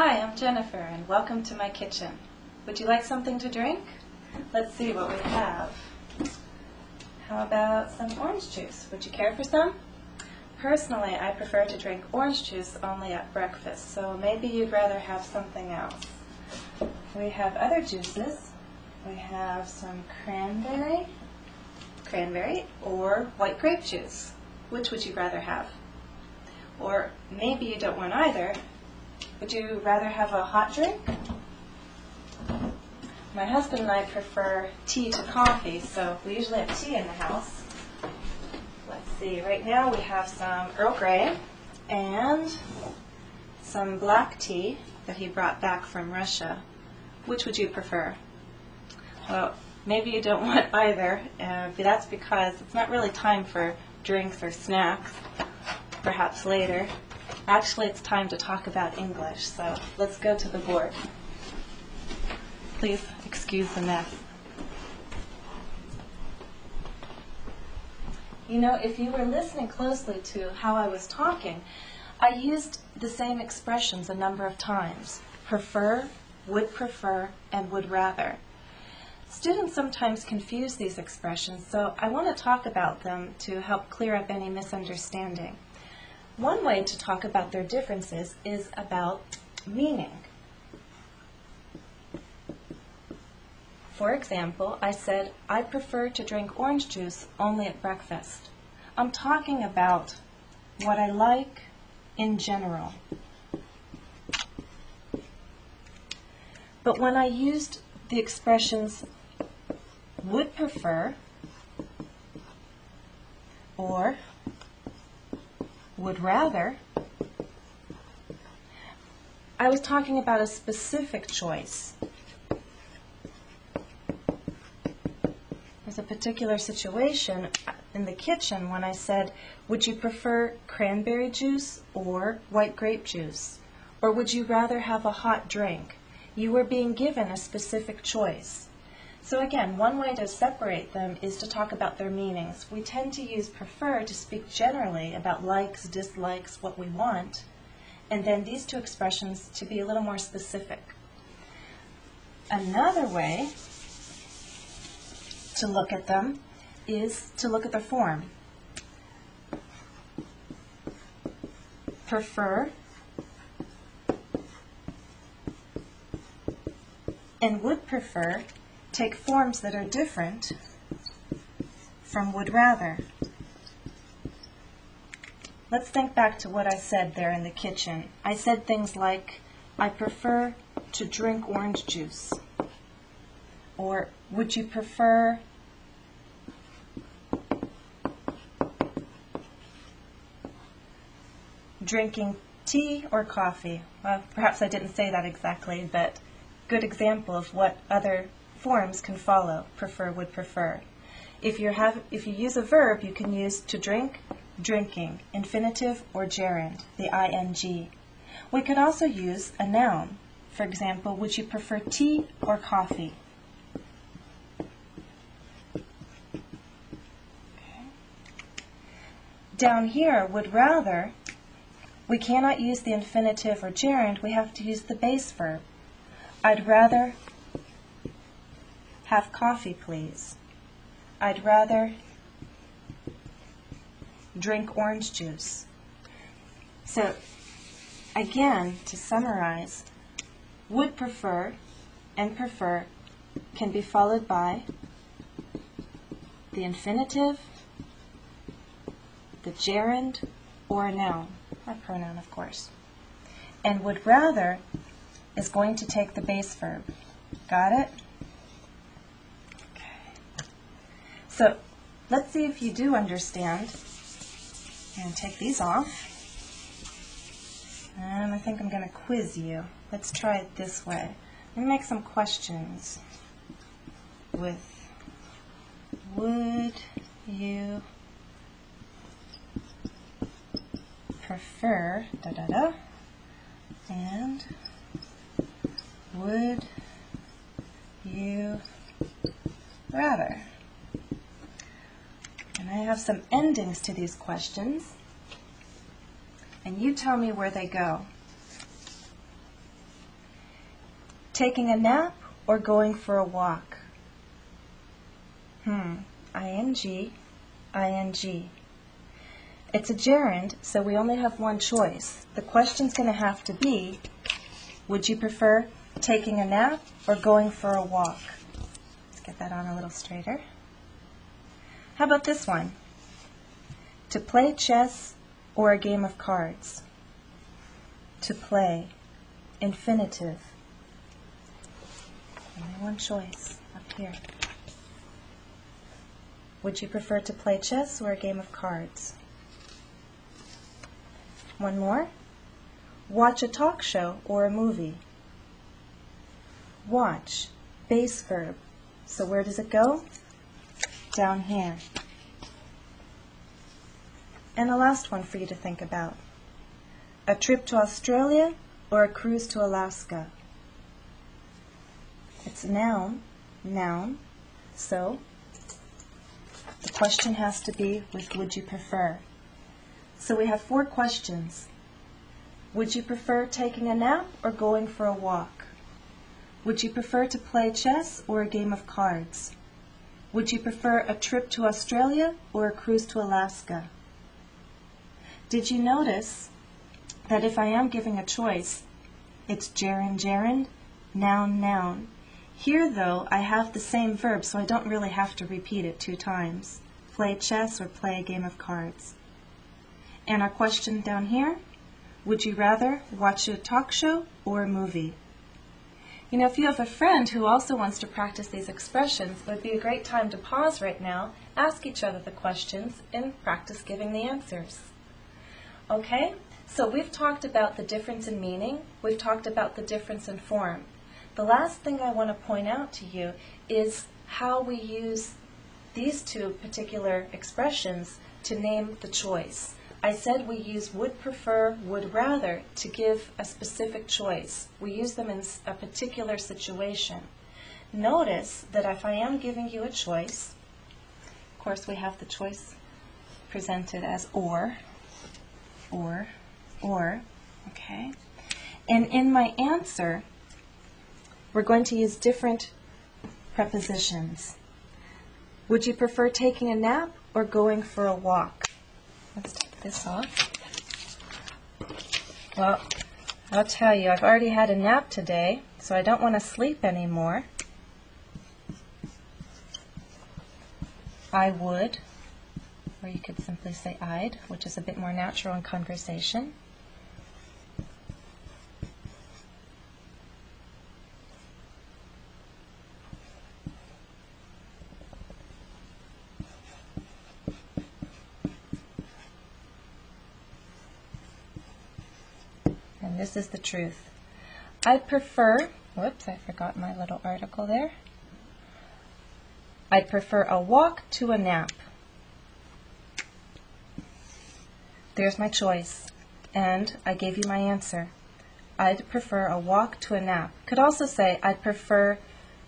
Hi, I'm Jennifer, and welcome to my kitchen. Would you like something to drink? Let's see what we have. How about some orange juice? Would you care for some? Personally, I prefer to drink orange juice only at breakfast, so maybe you'd rather have something else. We have other juices. We have some cranberry, or white grape juice. Which would you rather have? Or maybe you don't want either. Would you rather have a hot drink? My husband and I prefer tea to coffee, so we usually have tea in the house. Let's see, right now we have some Earl Grey and some black tea that he brought back from Russia. Which would you prefer? Well, maybe you don't want either, but that's because it's not really time for drinks or snacks, perhaps later. Actually, it's time to talk about English, so let's go to the board. Please excuse the mess. You know, if you were listening closely to how I was talking, I used the same expressions a number of times. Prefer, and would rather. Students sometimes confuse these expressions, so I want to talk about them to help clear up any misunderstanding. One way to talk about their differences is about meaning. For example, I said, I prefer to drink orange juice only at breakfast. I'm talking about what I like in general. But when I used the expressions would prefer or would rather, I was talking about a specific choice. There's a particular situation in the kitchen when I said, would you prefer cranberry juice or white grape juice? Or would you rather have a hot drink? You were being given a specific choice. So again, one way to separate them is to talk about their meanings. We tend to use prefer to speak generally about likes, dislikes, what we want, and then these two expressions to be a little more specific. Another way to look at them is to look at the form. Prefer and would prefer take forms that are different from would rather. Let's think back to what I said there in the kitchen. I said things like, I prefer to drink orange juice. Or, would you prefer drinking tea or coffee? Well, perhaps I didn't say that exactly, but good example of what other forms can follow, prefer, would prefer. If you use a verb, you can use to drink, drinking, infinitive or gerund, the ing. We could also use a noun. For example, would you prefer tea or coffee? Okay. Down here, would rather, we cannot use the infinitive or gerund, we have to use the base verb. I'd rather have coffee, please. I'd rather drink orange juice. So, again, to summarize, would prefer and prefer can be followed by the infinitive, the gerund, or a noun, a pronoun, of course. And would rather is going to take the base verb. Got it? So let's see if you do understand. I'm going to take these off. And I think I'm going to quiz you. Let's try it this way. I'm going to make some questions with would you prefer and would you rather? And I have some endings to these questions, and you tell me where they go. taking a nap or going for a walk? ing, ing. It's a gerund, so we only have one choice. The question's going to have to be, would you prefer taking a nap or going for a walk? Let's get that on a little straighter. How about this one? To play chess or a game of cards? To play, infinitive. Only one choice up here. Would you prefer to play chess or a game of cards? One more. Watch a talk show or a movie? Watch, base verb. So where does it go? Down here. And the last one for you to think about. A trip to Australia or a cruise to Alaska? It's a noun, so the question has to be with would you prefer. So we have 4 questions. Would you prefer taking a nap or going for a walk? Would you prefer to play chess or a game of cards? Would you prefer a trip to Australia or a cruise to Alaska? Did you notice that if I am giving a choice, it's gerund, noun. Here, though, I have the same verb, so I don't really have to repeat it 2 times. Play chess or play a game of cards. And our question down here, would you rather watch a talk show or a movie? You know, if you have a friend who also wants to practice these expressions, it would be a great time to pause right now, ask each other the questions, and practice giving the answers. Okay? So we've talked about the difference in meaning. We've talked about the difference in form. The last thing I want to point out to you is how we use these 2 particular expressions to name the choice. I said we use would prefer, would rather to give a specific choice. We use them in a particular situation. Notice that if I am giving you a choice, of course we have the choice presented as or, okay? And in my answer, we're going to use different prepositions. Would you prefer taking a nap or going for a walk? Let's take this off. Well, I'll tell you, I've already had a nap today, so I don't want to sleep anymore. I would, or you could simply say I'd, which is a bit more natural in conversation. And this is the truth. I'd prefer, whoops, I forgot my little article there. I'd prefer a walk to a nap. There's my choice, and I gave you my answer. I'd prefer a walk to a nap. Could also say I'd prefer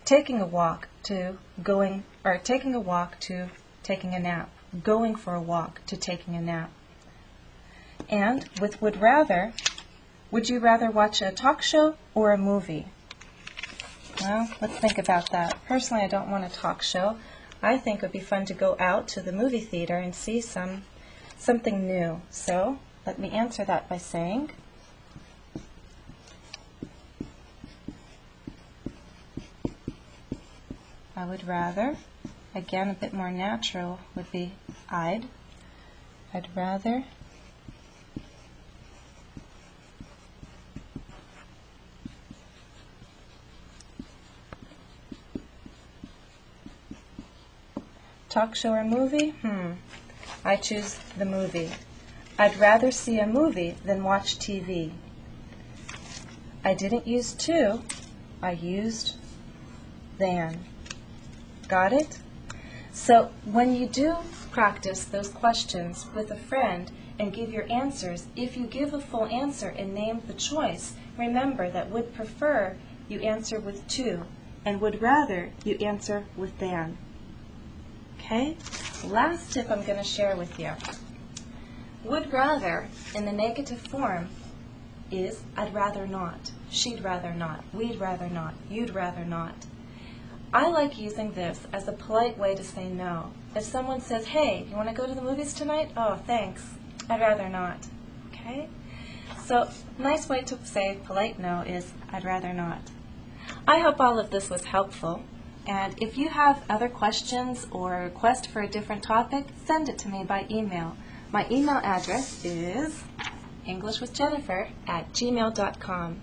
taking a walk to going, or taking a walk to taking a nap, going for a walk to taking a nap. And with would rather, would you rather watch a talk show or a movie? Well, let's think about that. Personally, I don't want a talk show. I think it would be fun to go out to the movie theater and see something new. So let me answer that by saying, I would rather, again a bit more natural would be I'd rather talk show or movie? I choose the movie. I'd rather see a movie than watch TV. I didn't use to, I used than. Got it? So when you do practice those questions with a friend and give your answers, if you give a full answer and name the choice, remember that would prefer you answer with to, and would rather you answer with than. Okay? Last tip I'm going to share with you. Would rather in the negative form is I'd rather not. she'd rather not, we'd rather not, you'd rather not. I like using this as a polite way to say no. If someone says, hey, you want to go to the movies tonight? Oh, thanks. I'd rather not. Okay? So, nice way to say polite no is, I'd rather not. I hope all of this was helpful. And if you have other questions or a request for a different topic, send it to me by email. My email address is englishwithjennifer@gmail.com.